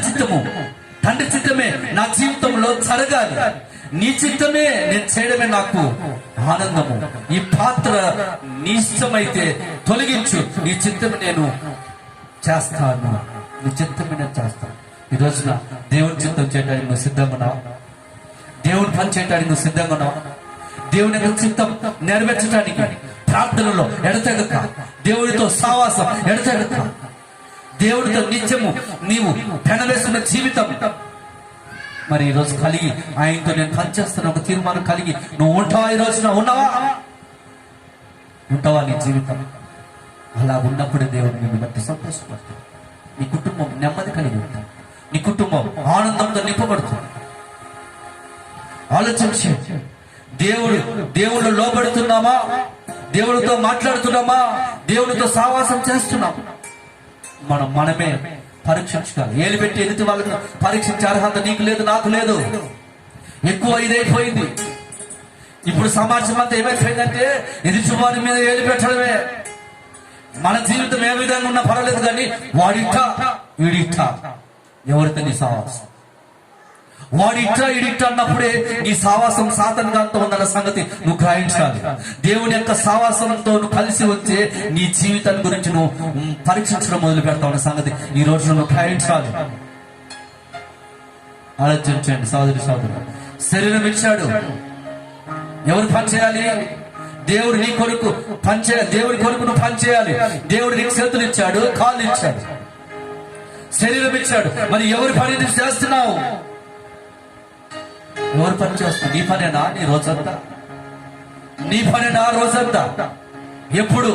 చిత్తమే నా జీవితంలో జరగాలి. నీ చిత్తమే నేను చేయడమే నాకు ఆనందము. ఈ పాత్ర నీ ఇష్టమైతే తొలగించు, నీ చిత్తమే నేను చేస్తాను, నీ చిత్తమే నేను చేస్తాను. ఈ రోజున దేవుని చిత్తం చేయడానికి నువ్వు సిద్ధంగా ఉన్నావు? దేవుని పని చేయడానికి నువ్వు సిద్ధంగా ఉన్నావు? దేవుని యొక్క చిత్తం నెరవేర్చడానికి ప్రార్థనలో ఎడతెగక, దేవుడితో సహవాసం ఎడతెగక, దేవుడితో నిత్యము నీవు పెనవేస్తున్న జీవితం మరి ఈ రోజు కలిగి ఆయనతో నేను పనిచేస్తున్న ఒక తీర్మానం కలిగి నువ్వు ఉంటావా? ఈ రోజున ఉంటావా నీ జీవితం? అలా ఉన్నప్పుడే దేవుడు నిన్ను బట్టి సంతోషపడతాడు. నీ కుటుంబం నెమ్మది కలిగి ఉంటాడు. నీ కుటుంబం ఆనందంతో నింపబడుతుంది. ఆలోచించి దేవుడు లోబడుతున్నామా? దేవుడితో మాట్లాడుతున్నామా? దేవుడితో సహవాసం చేస్తున్నామా? మనమే పరీక్షించుకోవాలి. ఏలు పెట్టి ఎదుటి వాళ్ళకి పరీక్షించే అర్హత నీకు లేదు, నాకు లేదు. ఎక్కువ ఇదైపోయింది. ఇప్పుడు సమాజం అంతా ఏమైపోయిందంటే ఎదుటి వారి మీద ఏలు పెట్టడమే. మన జీవితం ఏ విధంగా ఉన్నా పర్వాలేదు, కానీ వాడిట్టా వీడిట్టా ఎవరితో నీ సావాసం, వాడిట్టా ఈడిట్టా అన్నప్పుడే నీ సావాసం సాతానుగాతో ఉందన్న సంగతి నువ్వు గ్రహించాలి. దేవుని యొక్క సావాసంతో నువ్వు కలిసి వచ్చే నీ జీవితాన్ని గురించి నువ్వు పరీక్షించడం మొదలు పెడతావు అన్న సంగతి ఈ రోజు నువ్వు గ్రహించాలి. ఆలోచించండి సోదరు. శరీరం ఇచ్చాడు, ఎవరు పని చేయాలి? దేవుడు నీ కొరకు పని చేయాలి. దేవుడి కొరకు నువ్వు పని చేయాలి. దేవుడు నీకు చేతులు ఇచ్చాడు, కాళ్ళు ఇచ్చాడు, శరీరం ఇచ్చాడు. మరి ఎవరి పని నువ్వు చేస్తున్నావు? ఎవరు పని చేస్తున్నావు? నీ పనేనా నీ రోజంతా? నీ పనేనా రోజంతా? ఎప్పుడు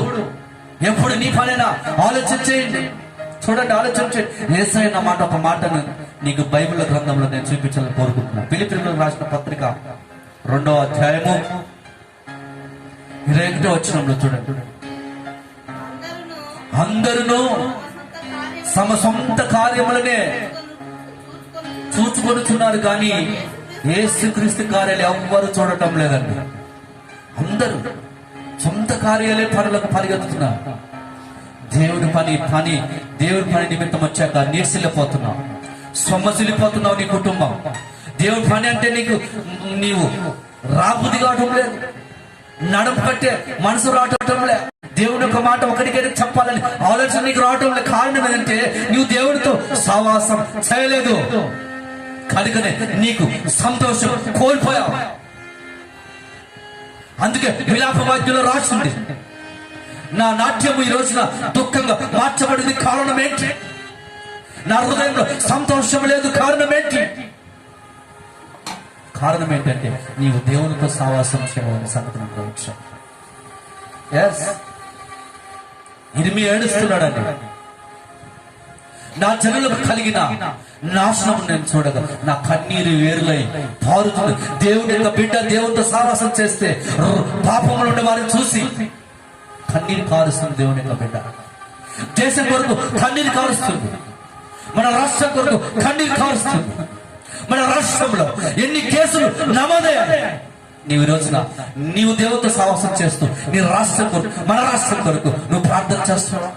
నీ పనేనా? ఆలోచించేయండి, చూడండి, ఆలోచించండి. యేసయ్య మాట ఒక మాటను నీకు బైబిల్ గ్రంథంలో నేను చూపించాలని కోరుకుంటున్నాను. ఫిలిప్పీయులకు రాసిన పత్రిక 2వ అధ్యాయము 21వ వచనంలో చూడండి. అందరూ తమ సొంత కార్యములనే చూచుకొనుచున్నారు, కానీ యేసుక్రీస్తు కార్యాలు ఎవ్వరు చూడటం లేదండి. అందరూ సొంత కార్యాలే పనులకు పరిగెత్తుతున్నారు. దేవుడి పని నిమిత్తం వచ్చాక నీర్సిల్లిపోతున్నావు, సొమ్మసిల్లిపోతున్నావు. నీ కుటుంబం దేవుడి పని అంటే నీవు రాబుద్ది కావటం లేదు, నడుము కట్టే మనసు రావటం లేదు, దేవుని ఒక మాట ఒకరికైనా చెప్పాలని ఆలోచన నీకు రావటం లేదు. కారణం ఏంటంటే నువ్వు దేవుడితో సహవాసం చేయలేదు కనుకనే నీకు సంతోషం కోల్పోయావు. అందుకే విలాప వాక్యంలో రాసింది, నా నాట్యము ఈ రోజున దుఃఖంగా మార్చబడింది. కారణం ఏంటి? నా హృదయంలో సంతోషం లేదు. కారణం ఏంటి? కారణం ఏంటంటే నీవు దేవునితో సావాసం చేయని సంగతిని గ్రహించావు. ఇరిమి ఏడుస్తున్నాడండి, నా జనులకు కలిగిన నాశనం నేను చూడగా నా కన్నీరు వేరులై పారుతుంది. దేవుని యొక్క బిడ్డ దేవునితో సావాసం చేస్తే పాపంలో ఉండే వారిని చూసి కన్నీరు కారుస్తుంది. దేవుని యొక్క బిడ్డ దేశం కొరకు కన్నీరు కారుస్తుంది, మన రాష్ట్రం కొరకు కన్నీరు కారుస్తుంది. మన రాష్ట్రంలో ఎన్ని కేసులు నమోదయ్యాయి. నీవు రోజున నీవు దేవునితో సావాసం చేస్తూ నీ రాష్ట్రం కొరకు, మన రాష్ట్రం కొరకు నువ్వు ప్రార్థన చేస్తున్నావు.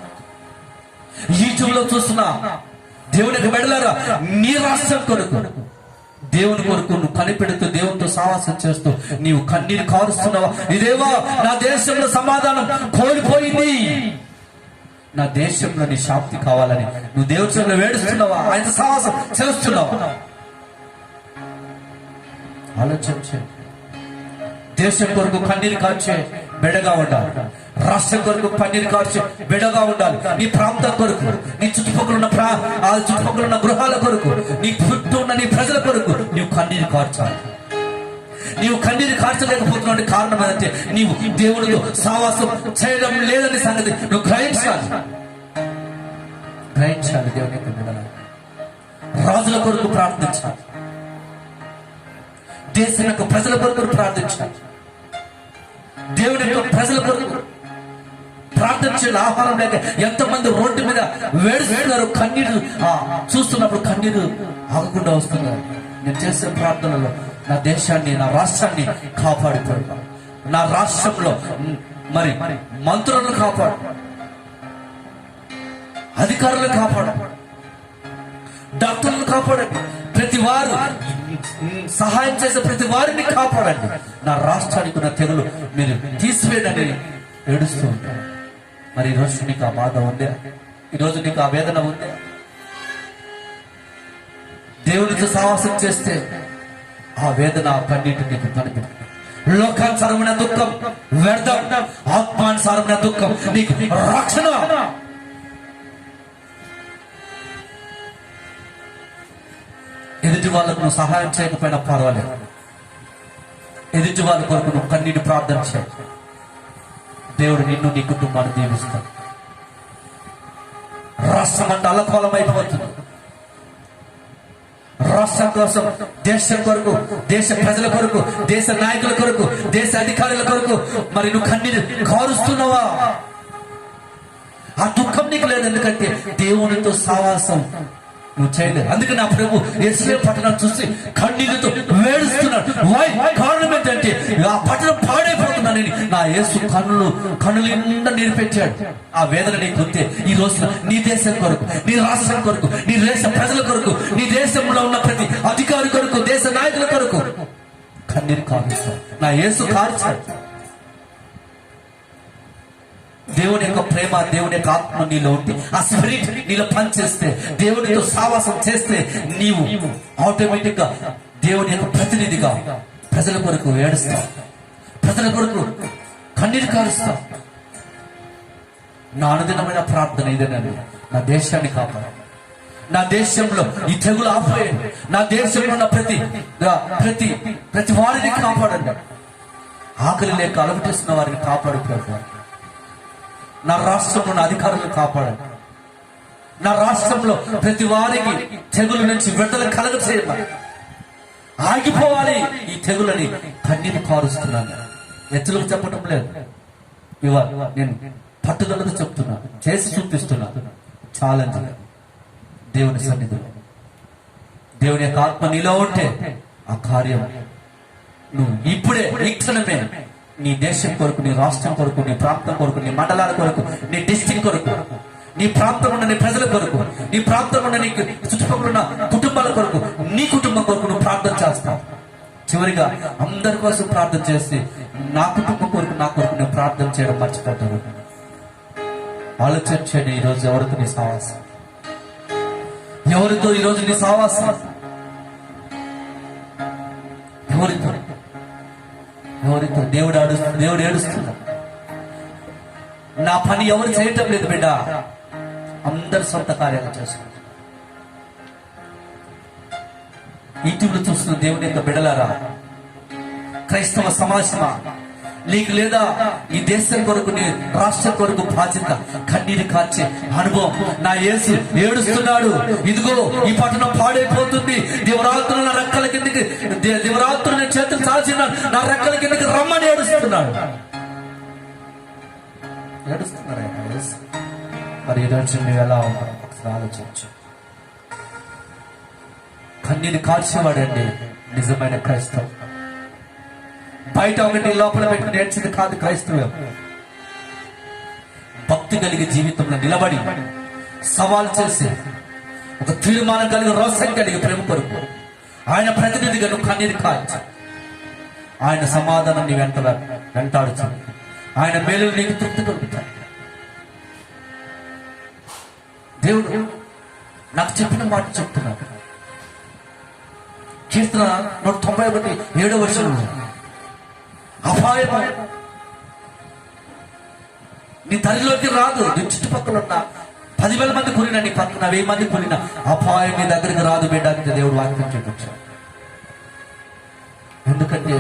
యూట్యూబ్ లో చూస్తున్నా దేవుని యొక్క బిడ్డలారా, నీ రాష్ట్రం కొరకు దేవుని కొరకు నువ్వు కనిపెడుతూ దేవునితో సావాసం చేస్తూ నీవు కన్నీరు కారుస్తున్నావా? ఇదేవా నా దేశంలో సమాధానం కోల్పోయింది, నా దేశంలో నీ శాంతి కావాలని నువ్వు దేవుని వేడుస్తున్నావా? ఆయన సావాసం చేస్తున్నావా? ఆలోచించే దేశం కొరకు కన్నీరు కార్చే బిడగా ఉండాలి, రాష్ట్రం కొరకు కన్నీరు కార్చే బిడగా ఉండాలి. నీ ప్రాంతం కొరకు, నీ చుట్టుపక్కల ఉన్న గృహాల కొరకు, నీ చుట్టూ ఉన్న నీ ప్రజల కొరకు నీవు కన్నీరు కార్చాలి. నీవు కన్నీరు కార్చలేకపోతున్నావు కారణం ఏంటంటే నీవు దేవుడితో సావాసం చేయడం లేదని సంగతి నువ్వు గ్రహించాలి. దేవుని యొక్క బిడ్డలారా, రాజుల కొరకు ప్రార్థించాలి, దేశం యొక్క ప్రజల కొరకు ప్రార్థించాలి, దేవుని యొక్క ప్రజల కొరకు ప్రార్థించాలి. ఆహారం లేక ఎంతమంది రోడ్డు మీద వేడుస్తున్నారు, కన్నీరు చూస్తున్నప్పుడు కన్నీరు ఆగకుండా వస్తున్నారు. నేను చేసే ప్రార్థనలో నా దేశాన్ని, నా రాష్ట్రాన్ని కాపాడుతాడు. నా రాష్ట్రంలో మరి మంత్రులను కాపాడు, అధికారులను కాపాడు, డాక్టర్లను కాపాడండి, ప్రతి వారు సహాయం చేసే ప్రతి వారిని కాపాడండి. నా రాష్ట్రానికి ఉన్న తెగులు మీరు తీసివేయడని ఏడుస్తూ ఉంటారు. మరి ఈరోజు నీకు ఆ బాధ ఉందే? ఈరోజు నీకు ఆ వేదన ఉందే? దేవునితో సావాసం చేస్తే ఆ వేదన, ఆ కన్నీటి నీకు కనిపెట్టు. లోకానుసారమైన దుఃఖం వ్యర్థం, ఆత్మానుసారమైన దుఃఖం నీకు రక్షణ. ఎదుటి వాళ్ళకు నువ్వు సహాయం చేయకపోయినా పర్వాలేదు, ఎదుటి వాళ్ళ కొరకు నువ్వు కన్నీటి ప్రార్థన చేయి. దేవుడు నిన్ను, నీ కుటుంబాన్ని దీవిస్తాడు. రాష్ట్రం అంటే అల్లకోలం అయిపోతుంది. రాష్ట్రం కోసం, దేశం కొరకు, దేశ ప్రజల కొరకు, దేశ నాయకుల కొరకు, దేశ అధికారుల కొరకు మరి నువ్వు కన్నీరు కారుస్తున్నావా? ఆ దుఃఖం నీకు లేదు, ఎందుకంటే దేవునితో సావాసం నువ్వు చేయలేదు. అందుకే నా ప్రభు యెరూషలేము పట్టణం చూసి కన్నీరుతో వేడుస్తున్నాడు. కారణం ఏంటంటే ఆ పట్టణం పాడైపోతుంది. పడుతున్నానని నా యేసు కన్నుల నిండా నీరు పెట్టాడు. ఆ వేదన నీకు ఉంటే ఈ రోజు నీ దేశం కొరకు, నీ రాష్ట్రం కొరకు, నీ దేశ ప్రజల కొరకు, నీ దేశంలో ఉన్న ప్రతి అధికారి కొరకు, దేశ నాయకుల కొరకు కన్నీరు కారుస్తావు. నా యేసు కార్చాడు. దేవుని యొక్క ప్రేమ, దేవుని యొక్క ఆత్మ నీలో ఉంటే, ఆ స్పిరిట్ నీలో పనిచేస్తే, దేవునితో సావాసం చేస్తే నీవు ఆటోమేటిక్ గా దేవుని యొక్క ప్రతినిధిగా ప్రజల కొరకు ఏడుస్తావు, ప్రజల కొరకు కన్నీరు కారుస్తావు. నా అనుదినమైన ప్రార్థన ఇదేనండి, నా దేశాన్ని కాపాడు, నా దేశంలో ఈ తెగులు ఆపేయండి, నా దేశంలో ఉన్న ప్రతి వారిని కాపాడండి, ఆకలి లేక అలగటిస్తున్న వారిని కాపాడుకోవాలి. నా రాష్ట్రంలో ఉన్న అధికారులను కాపాడండి, నా రాష్ట్రంలో ప్రతి వారికి తెగుల నుంచి విడుదల కలగ చేయాలి. ఆగిపోవాలి ఈ తెగులని కన్నీరు కారుస్తున్నాను. ఎత్తులకు చెప్పటం లేదు, ఇవాళ నేను పట్టుదలతో చెప్తున్నాను, చేసి చూపిస్తున్నాను. ఛాలెంజ్ దేవుని సన్నిధిలో, దేవుని యొక్క ఆత్మ నీలో ఉంటే ఆ కార్యం నువ్వు ఇప్పుడే ఈ క్షణమే నీ దేశం కొరకు, నీ రాష్ట్రం కొరకు, నీ ప్రాంతం కొరకు, నీ మండలాల కొరకు, నీ డిస్ట్రిక్ట్ కొరకు, నీ ప్రాంతం ఉన్న నీ ప్రజల కొరకు, నీ ప్రాంతం ఉన్న నీ చుట్టుపక్కల ఉన్న కుటుంబాల కొరకు, నీ కుటుంబం కొరకు నువ్వు ప్రార్థన చేస్తావు. చివరిగా అందరి కోసం ప్రార్థన చేసి నా కుటుంబం కొరకు, నా కొరకు నేను ప్రార్థన చేయడం మర్చిపోతాను. ఆలోచన చేయండి, ఈరోజు ఎవరితో నీ సావాసం, ఎవరితో ఈరోజు నీ సావాసం, ఎవరితో దేవుడు ఏడుస్తున్నాడు. నా పని ఎవరు చేయటం లేదు బిడ్డ, అందరు సొంత కార్యాలు చేసుకుంటారు. యూట్యూబ్లో చూస్తున్న దేవుని యొక్క బిడ్డలారా, క్రైస్తవ సమాజమా, నీకు లేదా ఈ దేశం కొరకు, నీ రాష్ట్రం కొరకు బాధ్యత, కన్నీరు కార్చే అనుభవం. నా యేసు ఏడుస్తున్నాడు, ఇదిగో ఈ పట్టణం పాడైపోతుంది, దివరాత్రులు నా రెక్కల కిందకి, దివరాత్రులు నేను చేతులు చాచిన నా రెక్కల కిందకి రమ్మని ఏడుస్తున్నాడు. ఏడుస్తున్నారా? మరి ఈరోజు నువ్వు ఎలా ఉన్నావు ఒకసారి ఆలోచించు. కన్నీరు కార్చేవాడండి నిజమైన క్రైస్తవం. బయట ఒకటి లోపల పెట్టుకుని ఏడ్చింది కాదు క్రైస్తవం. భక్తి కలిగి జీవితంలో నిలబడి సవాల్ చేసి ఒక తీర్మానం కలిగి, రోషం కలిగి, ప్రేమ కొరకు ఆయన ప్రతినిధిగా నువ్వు కన్నీరు కాల్చు. ఆయన సమాధానం నీ వెంటాడుచు, ఆయన మేలు నీకు తృప్తి కలుగుతాయి. దేవుడు నాకు చెప్పిన మాట చెప్తున్నాడు. కీర్తన 191:7 అపాయం నీ తల్లిలోకి రాదు. నీ చుట్టుపక్కల ఉన్న 10,000 మంది కూలినా, నీ పక్కన 1000 మంది కూలినా అపాయం నీ దగ్గరికి రాదు బిడ్డ అని దేవుడు వాక్యం చూపించాడు. ఎందుకంటే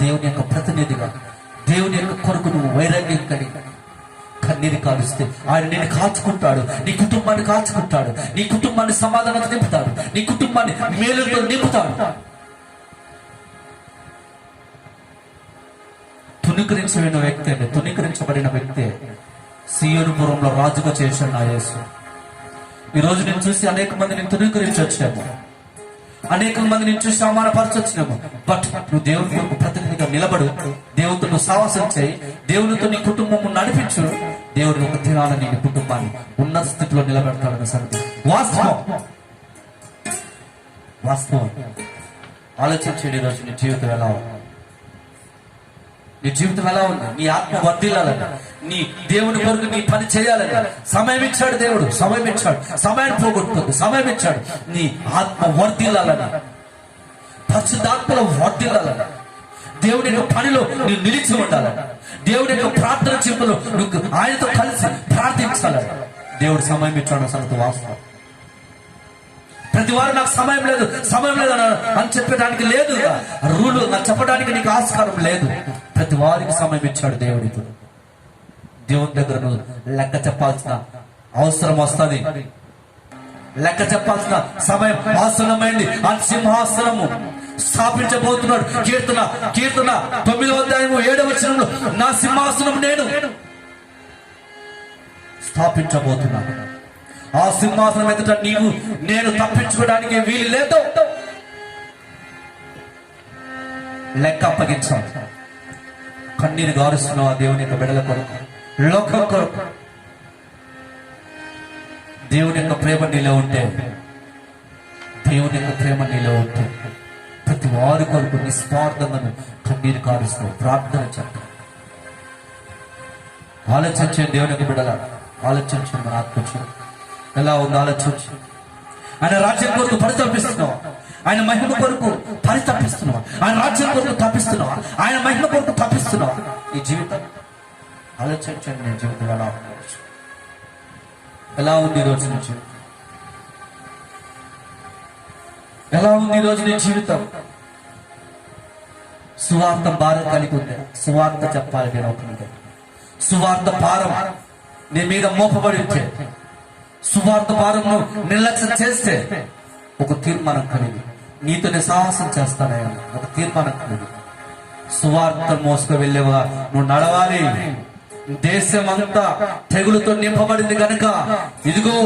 దేవుని యొక్క ప్రతినిధిగా, దేవుని యొక్క కొరకు నువ్వు వైరాగ్యం కలిగి కన్నీరు కాలుస్తే ఆయన నేను కాచుకుంటాడు, నీ కుటుంబాన్ని కాచుకుంటాడు, నీ కుటుంబాన్ని సమాధానంతో నింపుతాడు, నీ కుటుంబాన్ని మేలుతో నింపుతాడు. తునీకరించబడిన వ్యక్తి అండి, తునీకరించబడిన వ్యక్తి సీయోనుపురంలో రాజుగా చేశాడు నా యేసు. ఈ రోజు నేను చూసి అనేక మంది నేను తునీకరించి వచ్చాము, అనేక మంది నేను చూసి అవమానపరచొచ్చినాము. బట్ నువ్వు దేవుని కొరకు ప్రతినిధిగా నిలబడు, దేవునితో నువ్వు సావాసం చేయి, దేవునితో నీ కుటుంబం నడిపించు. దేవుని ఒక దినాలని నీ కుటుంబాన్ని ఉన్నత స్థితిలో నిలబెడతాడన్న సంగతి వాస్తవం. ఆలోచించండి, ఈరోజు నీ జీవితం ఎలా ఉంది, నీ జీవితం ఎలా ఉంది, నీ ఆత్మ వర్ధిల్లాలని, నీ దేవుని కొరకు నీ పని చేయాలని సమయం ఇచ్చాడు దేవుడు, సమయం ఇచ్చాడు, సమయాన్ని పోగొట్టుకుంది, సమయం ఇచ్చాడు. నీ ఆత్మ వర్ధిల్లాలని, పరిశుద్ధాత్మలో వర్ధిల్లాలని, దేవుని యొక్క పనిలో నువ్వు నిలిచి ఉండాలని, దేవుని యొక్క ప్రార్థన జీవితంలో నువ్వు ఆయనతో కలిసి ప్రార్థించాలని దేవుడు సమయం ఇచ్చాడు సంగతి వాస్తవం. ప్రతి వారు నాకు సమయం లేదు, సమయం లేదు అని చెప్పడానికి లేదు, రూలు నాకు చెప్పడానికి నీకు ఆస్కారం లేదు. ప్రతి వారికి సమయం ఇచ్చాడు దేవుడితో. దేవుని దగ్గర నువ్వు లెక్క చెప్పాల్సిన అవసరం వస్తుంది, లెక్క చెప్పాల్సిన సమయం ఆసనమైంది. ఆ సింహాసనము స్థాపించబోతున్నాడు. కీర్తన 9:7 నా సింహాసనం నేను స్థాపించబోతున్నాను. ఆ సింహాసనం ఎదుట నేను తప్పించుకోవడానికి వీలు లేదు. లెక్క అప్పగించాలి. కన్నీరు గారుస్తున్నావా దేవుని యొక్క బిడ్డల కొరకు, లోకం కొరకు? దేవుని యొక్క ప్రేమ నీలో ఉంటే, దేవుని యొక్క ప్రేమ నీలో ఉంటే ప్రతి వారి కొరకు నిస్వార్థంగా కన్నీరు కారుస్తావు, ప్రార్థన చేస్తావు. ఆలోచించండి దేవుని యొక్క బిడ్డల, ఆలోచించండి. మన ఆత్మ ఎలా ఉంది ఆలోచించు. ఆయన రాజ్యం కొరకు పరితపిస్తున్నావా? ఆయన మహిమ కొరకు పరితపిస్తున్నావా? ఆయన రాజ్యం కొరకు తప్పిస్తున్నావా? ఆయన మహిమ కొరకు తప్పిస్తున్నావా? ఈ జీవితం ఆలోచించండి. నేను జీవితం ఎలా ఉండవచ్చు, ఎలా ఉంది ఈరోజు నీ జీవితం, ఎలా ఉంది ఈరోజు నీ జీవితం? సువార్త భారం కలిగి ఉంది. సువార్త చెప్పాలి నేను అవుతుంది. సువార్త భారం నీ మీద మోపబడి ఉంటే, సువార్త భారంను నిర్లక్ష్యం చేస్తే ఒక తీర్మానం కలిగి నీతోనే సాహసం చేస్తానయ్యా. ఒక తీర్మానం కలిగి సువార్త మోసుకు వెళ్ళేవా నువ్వు నడవాలి. దేశం అంతా తెగులుతో నింపబడింది కనుక ఇదిగో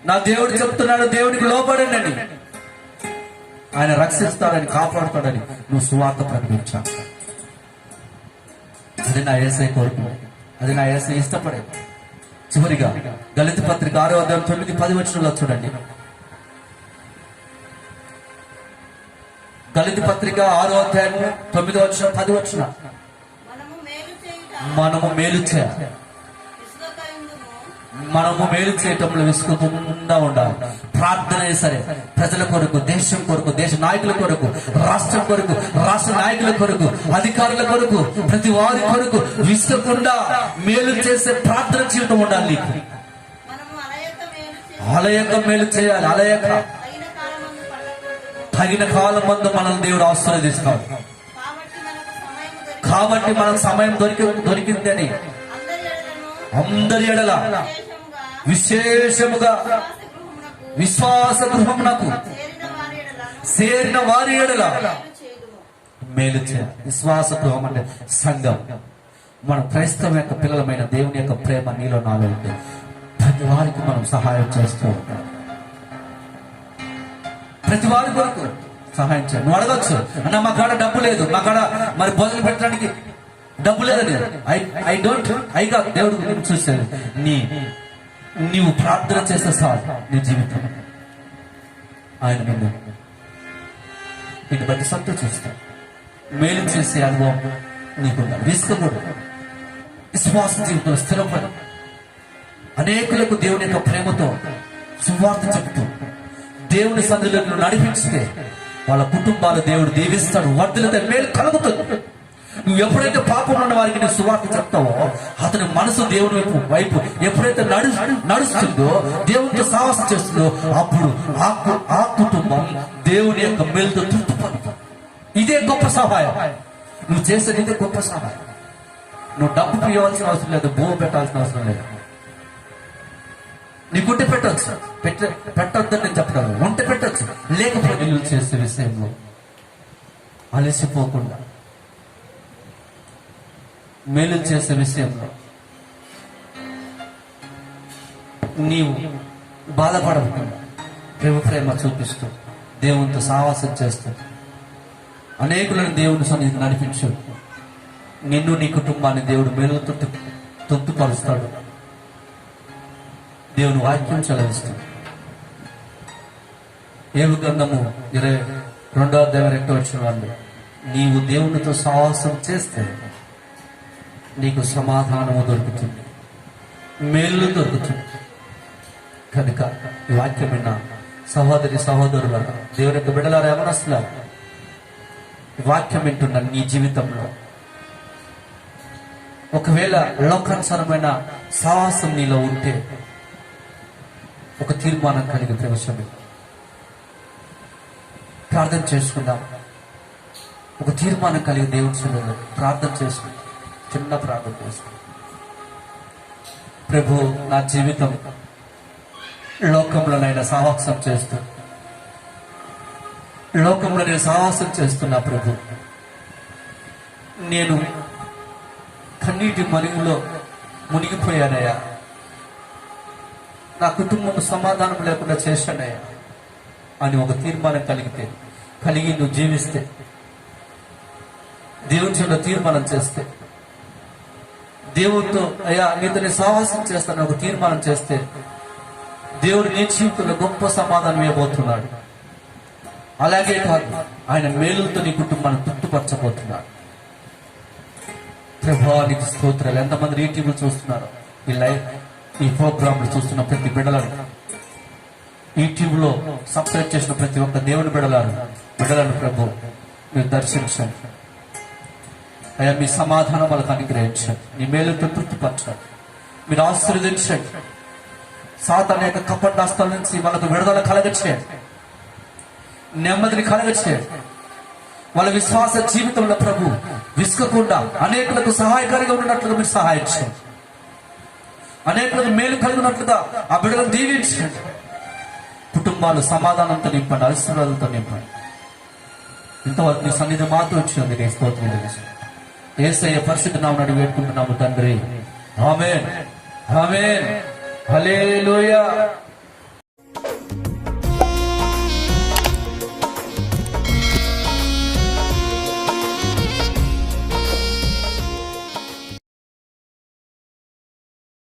నా దేవుడు చెప్తున్నాడు, దేవునికి లోపడండి, ఆయన రక్షిస్తాడని, కాపాడుతాడని నువ్వు సువార్త ప్రకటించాలి. అది నా యేసయ్య కోరిక, అది నా యేసయ్య ఇష్టపడేది. చివరిగా గళిత పత్రిక 6వ అధ్యాయం 9-10 వచనంలో చూడండి. గళిత పత్రిక 6వ అధ్యాయం 9వ వచనం 10 వచనం. మనము మేలు చేయాలి, మనము మేలు చేయటంలో విసుగకుండా ఉండాలి. ప్రార్థన సరే, ప్రజల కొరకు, దేశం కొరకు, దేశ నాయకుల కొరకు, రాష్ట్రం కొరకు, రాష్ట్ర నాయకుల కొరకు, అధికారుల కొరకు, ప్రతి వారి కొరకు విసుగకుండా మేలు చేసే ప్రార్థన జీవితం ఉండాలి. అలయక మేలు చేయాలి. అలయక తగిన కాలం మందు మనల్ని దేవుడు ఆశీర్వదిస్తాడు. కాబట్టి మనకు సమయం దొరికిందని అందరి ఎడల విశేషముగా విశ్వాస గృహమునకు చేరిన వారి ఎడల మేలు చేయాలి. విశ్వాస గృహం అంటే సంఘం. మన క్రైస్తవం యొక్క పిల్లలమైన దేవుని యొక్క ప్రేమ నీలో నాలో ఉంటే ప్రతి వారికి మనం సహాయం చేస్తూ ఉంటాం. ప్రతి వారి కొరకు సహాయం చేయాలి. నువ్వు అడగచ్చు, అన్న మా కాడ డబ్బు లేదు, మా కాడ మరి భోజనం పెట్టడానికి డబ్బు లేదని. ఐ డోంట్ ఐగా దేవుడు గురించి చూశాను. నీవు ప్రార్థన చేస్తే సార్ నీ జీవితం ఆయన నిన్ను బట్టి సంతోషిస్తా. మేలు చేసే అనుభవం నీకు విసుకూడదు. విశ్వాస జీవితంలో స్థిరపడి అనేకులకు దేవుని యొక్క ప్రేమతో సువార్త చెబుతూ దేవుని సన్నిధిలో నడిపించితే వాళ్ళ కుటుంబాలు దేవుడు దీవిస్తాడు. వర్ధలతో మేలు కలుగుతుంది. నువ్వు ఎప్పుడైతే పాపంలో ఉన్న వారికి నువ్వు సువార్త చెప్తావో అతని మనసు దేవుని వైపు ఎప్పుడైతే నడుస్తుందో, దేవునితో సాహసం చేస్తుందో, అప్పుడు ఆ కుటుంబం దేవుని యొక్క మేలుతో తృప్తిపడుతుంది. ఇదే గొప్ప సహాయం. నువ్వు చేసేది ఇదే గొప్ప సహాయం. నువ్వు డబ్బు పియవలసిన అవసరం లేదు, భూమి పెట్టాల్సిన అవసరం లేదు. నీకుంటే పెట్టవచ్చు, పెట్టొద్దని నేను చెప్తాను. ఉంటే పెట్టచ్చు, లేకపోతే నువ్వు చేసే విషయంలో అలసిపోకుండా, మేలు చేసే విషయంలో నీవు బాధపడకుండా ప్రేమ చూపిస్తూ దేవునితో సావాసం చేస్తూ అనేకులను దేవుని సన్నిధికి నడిపించు. నిన్ను నీ కుటుంబాన్ని దేవుడు మేలుతో తొత్తుపరుస్తాడు. దేవుని వాక్యం చదివిస్తుంది. ఏడు గ్రంథము 22వ అధ్యాయం 2వ వచనం, నీవు దేవునితో సావాసం చేస్తే నీకు సమాధానము దొరుకుతుంది, మేలు దొరుకుతుంది. కనుక ఈ వాక్యం విన్న సహోదరి సహోదరులారా, దేవుని యొక్క బిడ్డలారా, యవనస్తులారా, ఈ వాక్యం వింటున్న నీ జీవితంలో ఒకవేళ లోకానుసారమైన సాహసం నీలో ఉంటే ఒక తీర్మానం కలిగి ప్రవేశమే ప్రార్థన చేసుకుందాం. ఒక తీర్మానం కలిగి దేవుని సన్నిధిలో ప్రార్థన చేసుకుందాం. చిన్న ప్రార్థన చేసుకుందాం. ప్రభు, నా జీవితం లోకంలోనైనా సాహసం చేస్తూ, లోకంలో నేను సాహసం చేస్తున్నా ప్రభు. నేను కన్నీటి మరుగులో మునిగిపోయానయ్యా. నా కుటుంబం సమాధానం లేకుండా చేశానయ్యా అని ఒక తీర్మానం కలిగి నువ్వు జీవిస్తే దేవుని చెవులో తీర్మానం చేస్తే, దేవుడితో అయ్యా నీతోని సాహసం చేస్తాను ఒక తీర్మానం చేస్తే, దేవుడు నీ జీవితంలో గొప్ప సమాధానం ఇవ్వబోతున్నాడు. అలాగే కాదు, ఆయన మేలులతో నీ కుటుంబాన్ని తృప్తిపరచబోతున్నాడు. ప్రభావానికి స్తోత్రాలు. ఎంతమంది యూట్యూబ్లో చూస్తున్నారు, ఈ ప్రోగ్రాంలు చూస్తున్న ప్రతి బిడ్డలను, యూట్యూబ్ లో సబ్స్క్రైబ్ చేసిన ప్రతి ఒక్క దేవుని బిడ్డలను ప్రభు మీరు దర్శించండి. అయ్యా మీ సమాధానం వాళ్ళకి అనుగ్రహించండి, మీ మేలుతో తృప్తిపరచండి, మీరు ఆశీర్వదించండి. సాతాను యొక్క కపటాస్తాల నుంచి వాళ్ళకు విడుదల కలగచేయండి, నెమ్మదిని కలగచేయండి. వాళ్ళ విశ్వాస జీవితంలో ప్రభు విసుకకుండా అనేకులకు సహాయకారిగా ఉన్నట్లుగా మీరు సహాయం చేయండి. అనేకులకు మేలు కలిగినట్లుగా ఆ బిడ్డలను దీవించండి. కుటుంబాలు సమాధానంతో నింపండి, ఆశీర్వాదంతో నింపండి. ఇంతవరకు నీ సన్నిధి మాతో వచ్చింది. నీ స్తోత్రం యేసయ్య పరిశుద్ధ నామమున వేడుకుంటున్నాము తండ్రి. ఆమేన్, ఆమేన్, హల్లెలూయా.